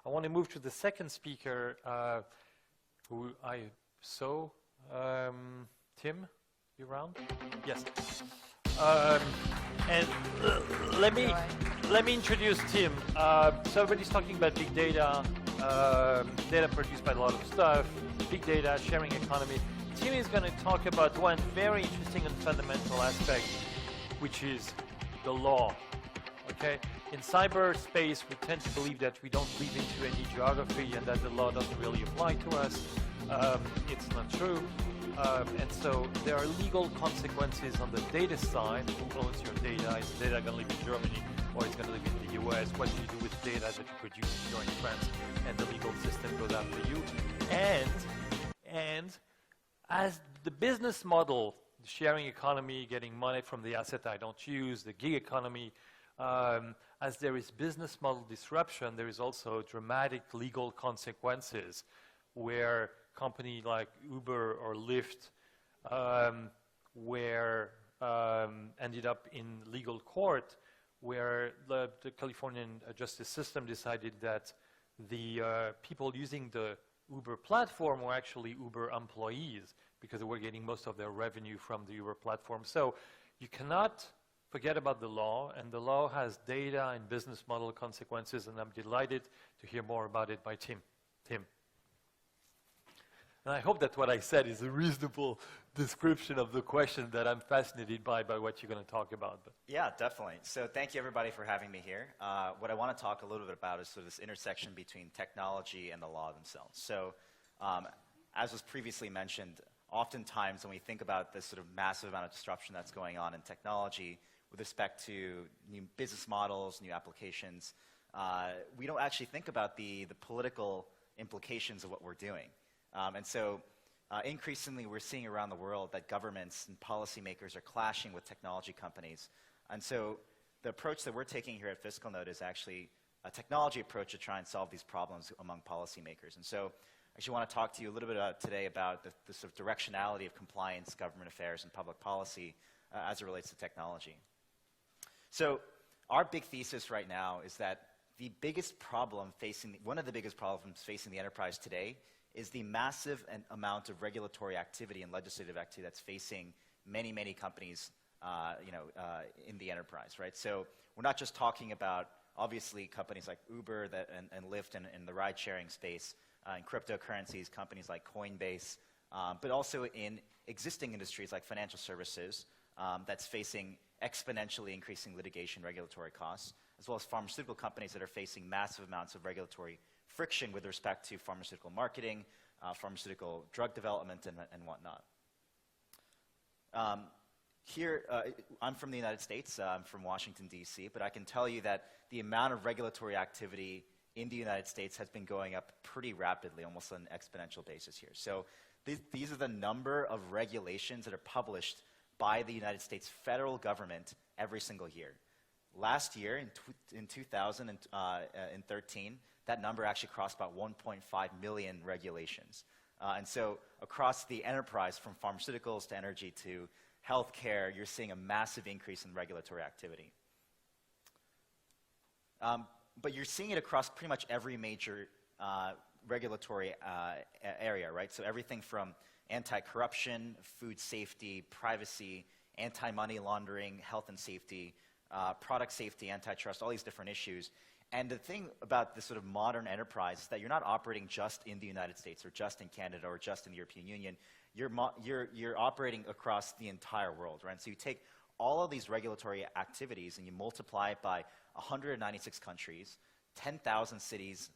I want to move to the second speaker, who I saw. Tim, you around? Yes. And let me introduce Tim. So everybody's talking about big data, data produced by a lot of stuff, big data, sharing economy. Tim is going to talk about one very interesting and fundamental aspect, which is the law. Okay? In cyberspace, we tend to believe that we don't live into any geography and that the law doesn't really apply to us. It's not true. And so there are legal consequences on the data side. Who owns your data? Is the data going to live in Germany or is it going to live in the US? What do you do with data that you produce if you're in France and the legal system goes after you? And as the business model, the sharing economy, getting money from the asset I don't use, the gig economy, as there is business model disruption, there is also dramatic legal consequences where company like Uber or Lyft ended up in legal court where the Californian justice system decided that the people using the Uber platform were actually Uber employees because they were getting most of their revenue from the Uber platform. So you cannot forget about the law, and the law has data and business model consequences, and I'm delighted to hear more about it by Tim. Tim. And I hope that what I said is a reasonable description of the question that I'm fascinated by what you're going to talk about. But. Yeah, definitely. So thank you, everybody, for having me here. What I want to talk a little bit about is sort of this intersection between technology and the law themselves. So as was previously mentioned, oftentimes when we think about this sort of massive amount of disruption that's going on in technology with respect to new business models, new applications, we don't actually think about the political implications of what we're doing. And so increasingly we're seeing around the world that governments and policymakers are clashing with technology companies. And so the approach that we're taking here at FiscalNote is actually a technology approach to try and solve these problems among policymakers. And so I actually want to talk to you a little bit today about the sort of directionality of compliance, government affairs, and public policy as it relates to technology. So our big thesis right now is that the biggest problem one of the biggest problems facing the enterprise today is the massive amount of regulatory activity and legislative activity that's facing many, many companies in the enterprise, right? So we're not just talking about, obviously, companies like Uber and Lyft in the ride-sharing space, in cryptocurrencies, companies like Coinbase, but also in existing industries like financial services that's facing exponentially increasing litigation regulatory costs, as well as pharmaceutical companies that are facing massive amounts of regulatory friction with respect to pharmaceutical marketing, pharmaceutical drug development, and whatnot. Here, I'm from the United States, I'm from Washington, D.C., but I can tell you that the amount of regulatory activity in the United States has been going up pretty rapidly, almost on an exponential basis here. So these are the number of regulations that are published by the United States federal government every single year. Last year, in 2013, that number actually crossed about 1.5 million regulations. And so across the enterprise, from pharmaceuticals to energy to healthcare, you're seeing a massive increase in regulatory activity. But you're seeing it across pretty much every major regulatory area, right? So everything from anti-corruption, food safety, privacy, anti-money laundering, health and safety, product safety, antitrust, all these different issues. And the thing about this sort of modern enterprise is that you're not operating just in the United States or just in Canada or just in the European Union. You're operating across the entire world, right? So you take all of these regulatory activities and you multiply it by 196 countries, 10,000 cities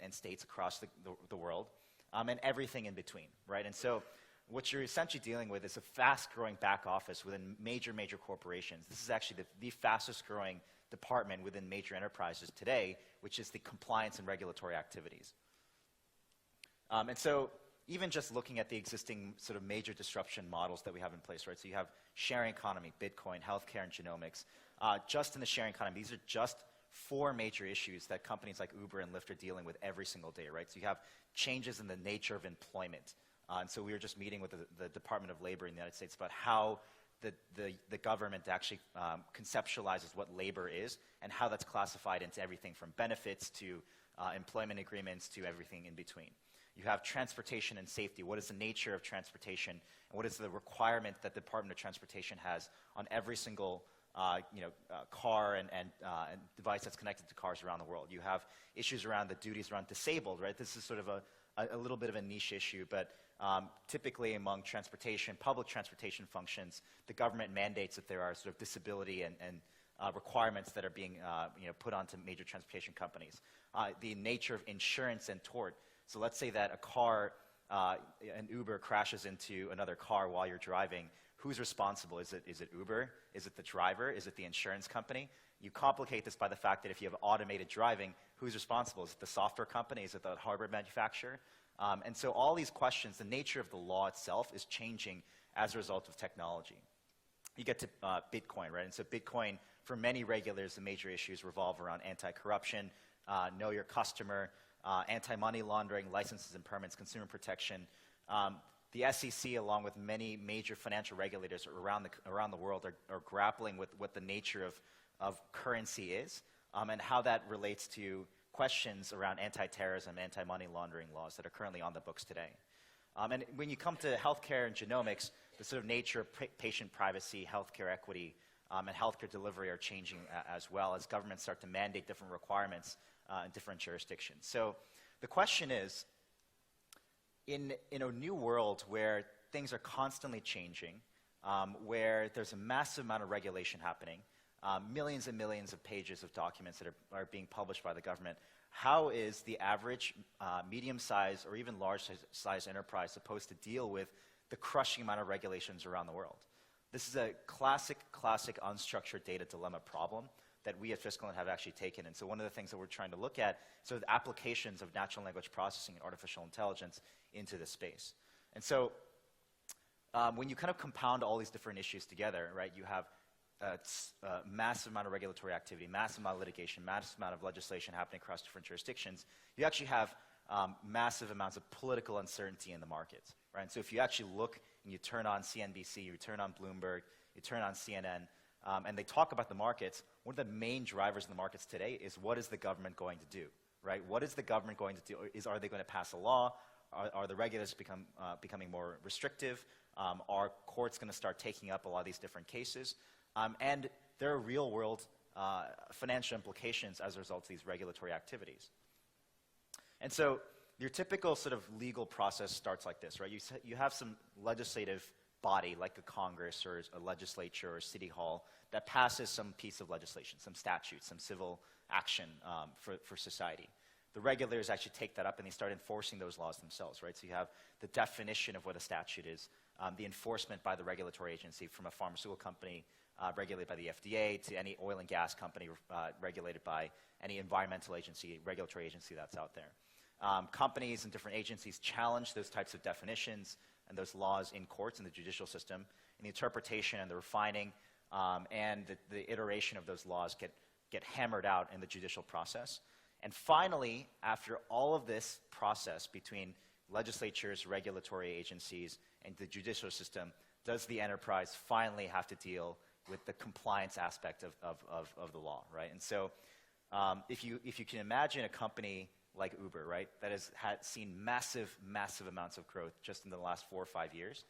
and states across the world, and everything in between, right? And so what you're essentially dealing with is a fast-growing back office within major corporations. This is actually the fastest-growing department within major enterprises today, which is the compliance and regulatory activities. And so even just looking at the existing sort of major disruption models that we have in place, right? So you have sharing economy, Bitcoin, healthcare, and genomics. Just in the sharing economy, these are just 4 major issues that companies like Uber and Lyft are dealing with every single day, right? So you have changes in the nature of employment. And so we were just meeting with the Department of Labor in the United States about how the government actually conceptualizes what labor is and how that's classified into everything from benefits to employment agreements to everything in between. You have transportation and safety. What is the nature of transportation, and what is the requirement that the Department of Transportation has on every single car and device that's connected to cars around the world? You have issues around the duties around disabled, right? This is sort of a little bit of a niche issue, but typically among transportation, public transportation functions, the government mandates that there are sort of disability and requirements that are being put onto major transportation companies. The nature of insurance and tort. So let's say that a car, an Uber crashes into another car while you're driving. Who's responsible? Is it Uber? Is it the driver? Is it the insurance company? You complicate this by the fact that if you have automated driving, who's responsible? Is it the software company? Is it the hardware manufacturer? And so all these questions, the nature of the law itself is changing as a result of technology. You get to Bitcoin, right? And so Bitcoin, for many regulators, the major issues revolve around anti-corruption, know your customer, anti-money laundering, licenses and permits, consumer protection. The SEC, along with many major financial regulators around the world, are grappling with what the nature of currency is and how that relates to questions around anti-terrorism, anti-money laundering laws that are currently on the books today. And when you come to healthcare and genomics, the sort of nature of patient privacy, healthcare equity, and healthcare delivery are changing as well as governments start to mandate different requirements in different jurisdictions. So the question is, in a new world where things are constantly changing, where there's a massive amount of regulation happening, millions and millions of pages of documents that are being published by the government, how is the average medium-sized or even large-sized enterprise supposed to deal with the crushing amount of regulations around the world? This is a classic unstructured data dilemma problem that we at FiscalNote have actually taken. And so one of the things that we're trying to look at is the applications of natural language processing and artificial intelligence into this space. And so when you kind of compound all these different issues together, right, you have a massive amount of regulatory activity, massive amount of litigation, massive amount of legislation happening across different jurisdictions. You actually have massive amounts of political uncertainty in the markets, right? And so if you actually look and you turn on CNBC, you turn on Bloomberg, you turn on CNN, and they talk about the markets, one of the main drivers in the markets today is what is the government going to do, right? What is the government going to do? Are they going to pass a law? Are the regulators becoming more restrictive? Are courts going to start taking up a lot of these different cases? And there are real-world financial implications as a result of these regulatory activities. And so your typical sort of legal process starts like this, right? You have some legislative body like a Congress or a legislature or a city hall that passes some piece of legislation, some statute, some civil action for society. The regulators actually take that up and they start enforcing those laws themselves, right? So you have the definition of what a statute is, the enforcement by the regulatory agency from a pharmaceutical company regulated by the FDA to any oil and gas company regulated by any environmental agency, regulatory agency that's out there. Companies and different agencies challenge those types of definitions and those laws in courts and the judicial system, and the interpretation and the refining and the iteration of those laws get hammered out in the judicial process. And finally, after all of this process between legislatures, regulatory agencies, and the judicial system, does the enterprise finally have to deal with the compliance aspect of the law, right? And so if you can imagine a company like Uber, right, that has seen massive amounts of growth just in the last 4 or 5 years,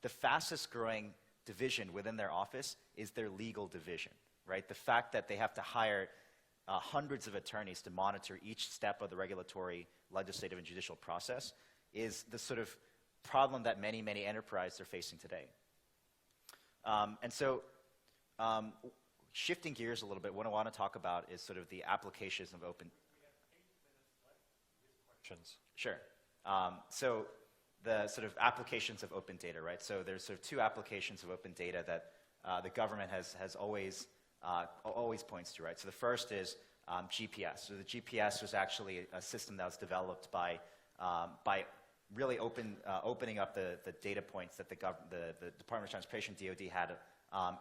the fastest growing division within their office is their legal division, right? The fact that they have to hire hundreds of attorneys to monitor each step of the regulatory, legislative, and judicial process is the sort of problem that many enterprises are facing today. And so shifting gears a little bit, what I want to talk about is sort of the applications of open. Sure. So the sort of applications of open data, right? So there's sort of two applications of open data that the government has always points to, right? So the first is GPS. So the GPS was actually a system that was developed by really opening up the data points that the Department of Transportation, DoD, had,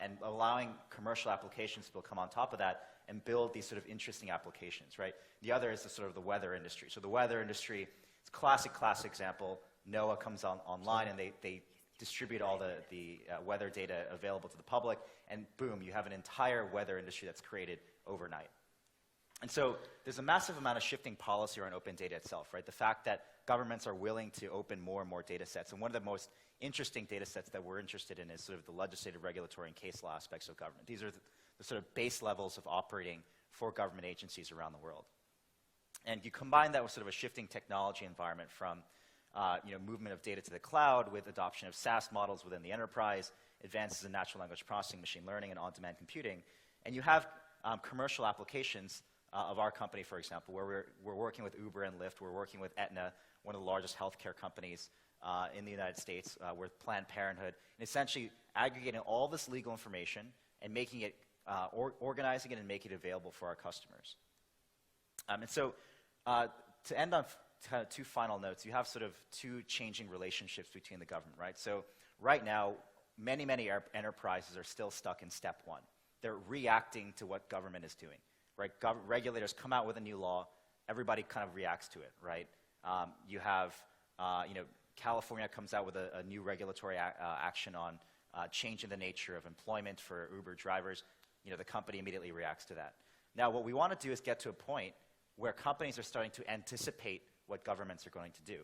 and allowing commercial applications to come on top of that and build these sort of interesting applications, right? The other is the weather industry. So the weather industry, it's a classic example. NOAA comes online and they distribute all the weather data available to the public, and boom, you have an entire weather industry that's created overnight. And so there's a massive amount of shifting policy around open data itself, right? The fact that governments are willing to open more and more data sets. And one of the most interesting data sets that we're interested in is sort of the legislative, regulatory, and case law aspects of government. These are the sort of base levels of operating for government agencies around the world. And you combine that with sort of a shifting technology environment from movement of data to the cloud with adoption of SaaS models within the enterprise, advances in natural language processing, machine learning, and on-demand computing. And you have commercial applications of our company, for example, where we're working with Uber and Lyft. We're working with Aetna, one of the largest healthcare companies in the United States, with Planned Parenthood, and essentially aggregating all this legal information and making it, organizing it and making it available for our customers. And so to end on kind of two final notes, you have sort of two changing relationships between the government, right? So right now, many enterprises are still stuck in step one. They're reacting to what government is doing, right? Regulators come out with a new law, everybody kind of reacts to it, right? You have, California comes out with a new regulatory action on changing the nature of employment for Uber drivers. The company immediately reacts to that. Now, what we want to do is get to a point where companies are starting to anticipate what governments are going to do,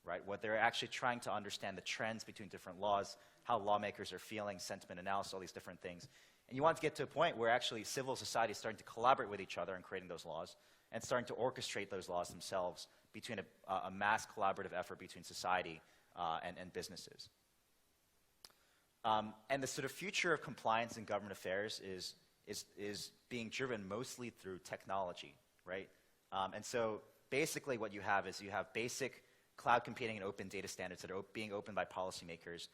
right? What they're actually trying to understand the trends between different laws, how lawmakers are feeling, sentiment analysis, all these different things. And you want to get to a point where actually civil society is starting to collaborate with each other in creating those laws and starting to orchestrate those laws themselves between a mass collaborative effort between society and businesses. And the sort of future of compliance in government affairs is being driven mostly through technology, right? And so basically what you have is you have basic cloud computing and open data standards that are being opened by policymakers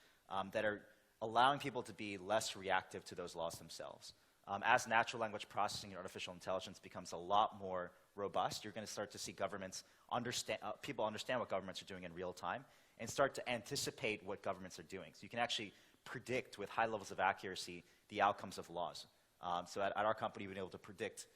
that are allowing people to be less reactive to those laws themselves. As natural language processing and artificial intelligence becomes a lot more robust, you're going to start to see governments people understand what governments are doing in real time and start to anticipate what governments are doing. So you can actually predict with high levels of accuracy the outcomes of laws. So at our company, we've been able to predict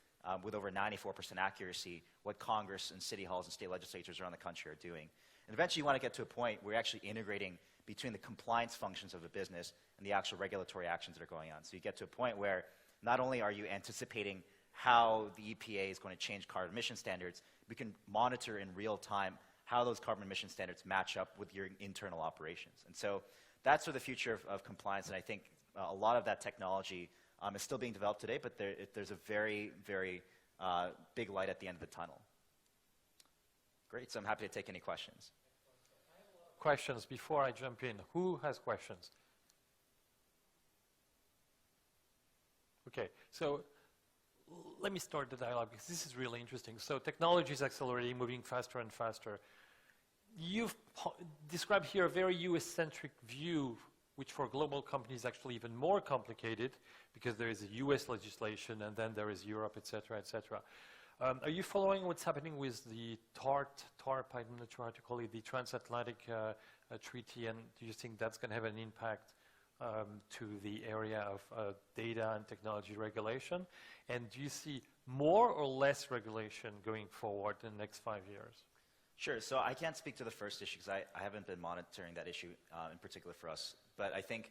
with over 94% accuracy what Congress and city halls and state legislatures around the country are doing. And eventually you want to get to a point where you're actually integrating between the compliance functions of the business and the actual regulatory actions that are going on. So you get to a point where not only are you anticipating how the EPA is going to change carbon emission standards, we can monitor in real time how those carbon emission standards match up with your internal operations. And so that's sort of the future of compliance, and I think a lot of that technology is still being developed today, but there's a very, very big light at the end of the tunnel. Great, so I'm happy to take any questions. Questions before I jump in. Who has questions? Okay, so let me start the dialogue because this is really interesting. So technology is accelerating, moving faster and faster. You've described here a very US-centric view, which for global companies is actually even more complicated because there is a US legislation and then there is Europe, et cetera, et cetera. Are you following what's happening with the TARP, I'm not sure how to call it, the Transatlantic Treaty, and do you think that's going to have an impact to the area of data and technology regulation? And do you see more or less regulation going forward in the next 5 years? Sure, so I can't speak to the first issue because I haven't been monitoring that issue in particular for us. But I think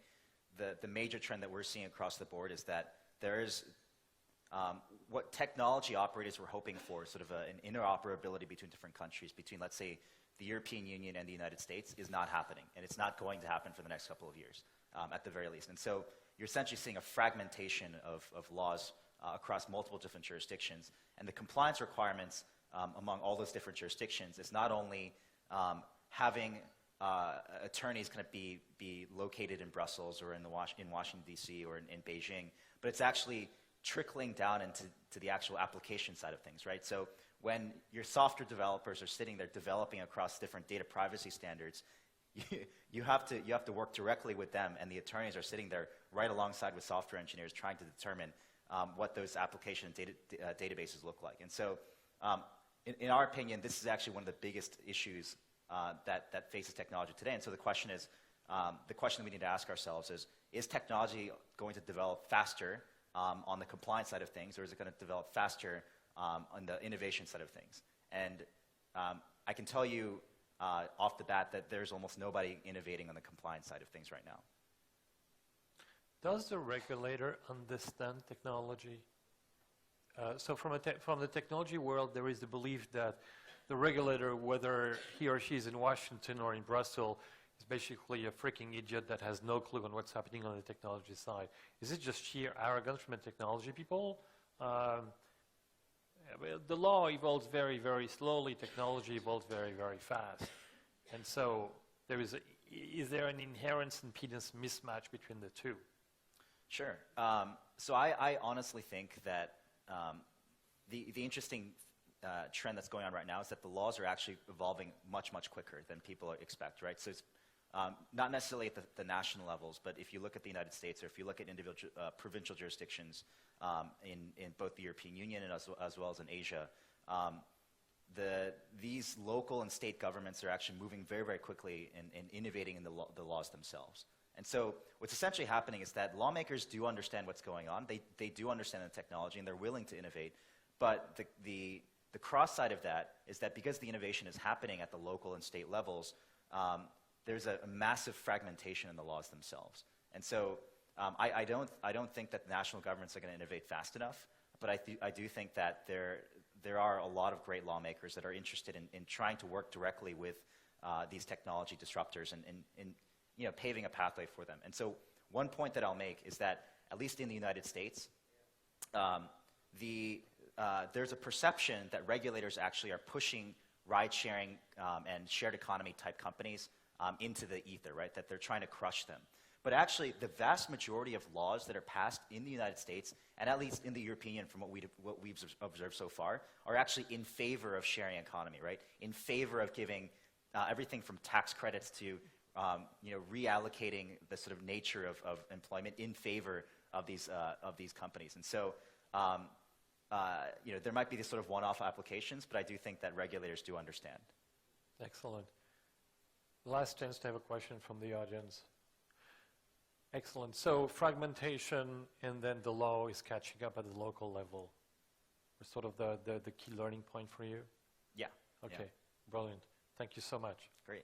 the major trend that we're seeing across the board is that there is what technology operators were hoping for, sort of an interoperability between different countries, between, let's say, the European Union and the United States, is not happening. And it's not going to happen for the next couple of years, at the very least. And so you're essentially seeing a fragmentation of laws across multiple different jurisdictions. And the compliance requirements among all those different jurisdictions is not only having attorneys kind of be located in Brussels or in Washington, D.C. or in Beijing, but it's actually trickling down into the actual application side of things, right? So when your software developers are sitting there developing across different data privacy standards, you have to work directly with them, and the attorneys are sitting there right alongside with software engineers trying to determine what those application databases look like. And so in our opinion, this is actually one of the biggest issues that faces technology today. And so the question is, the question that we need to ask ourselves is technology going to develop faster on the compliance side of things, or is it going to develop faster on the innovation side of things? And I can tell you off the bat that there's almost nobody innovating on the compliance side of things right now. Does the regulator understand technology? So from the technology world, there is the belief that the regulator, whether he or she is in Washington or in Brussels, is basically a freaking idiot that has no clue on what's happening on the technology side. Is it just sheer arrogance from the technology people? Well, the law evolves very, very slowly. Technology evolves very, very fast. And so is there an inherent impedance mismatch between the two? Sure. So I honestly think that the interesting trend that's going on right now is that the laws are actually evolving much, much quicker than people expect, right? So it's not necessarily at the national levels, but if you look at the United States or if you look at individual provincial jurisdictions in both the European Union and as well as in Asia, these local and state governments are actually moving very, very quickly and innovating in the laws themselves. And so what's essentially happening is that lawmakers do understand what's going on. They do understand the technology, and they're willing to innovate. But the cross side of that is that because the innovation is happening at the local and state levels, there's a massive fragmentation in the laws themselves. And so I don't think that national governments are going to innovate fast enough, but I do think that there are a lot of great lawmakers that are interested in trying to work directly with these technology disruptors and paving a pathway for them. And so one point that I'll make is that, at least in the United States, there's a perception that regulators actually are pushing ride-sharing and shared economy type companies into the ether, right? That they're trying to crush them. But actually, the vast majority of laws that are passed in the United States, and at least in the European Union from what we've observed so far, are actually in favor of sharing economy, right? In favor of giving everything from tax credits to reallocating the sort of nature of employment in favor of these companies. And so there might be these sort of one-off applications, but I do think that regulators do understand. Excellent. Last chance to have a question from the audience. Excellent. So fragmentation and then the law is catching up at the local level. Or sort of the key learning point for you? Yeah. Okay. Yeah. Brilliant. Thank you so much. Great.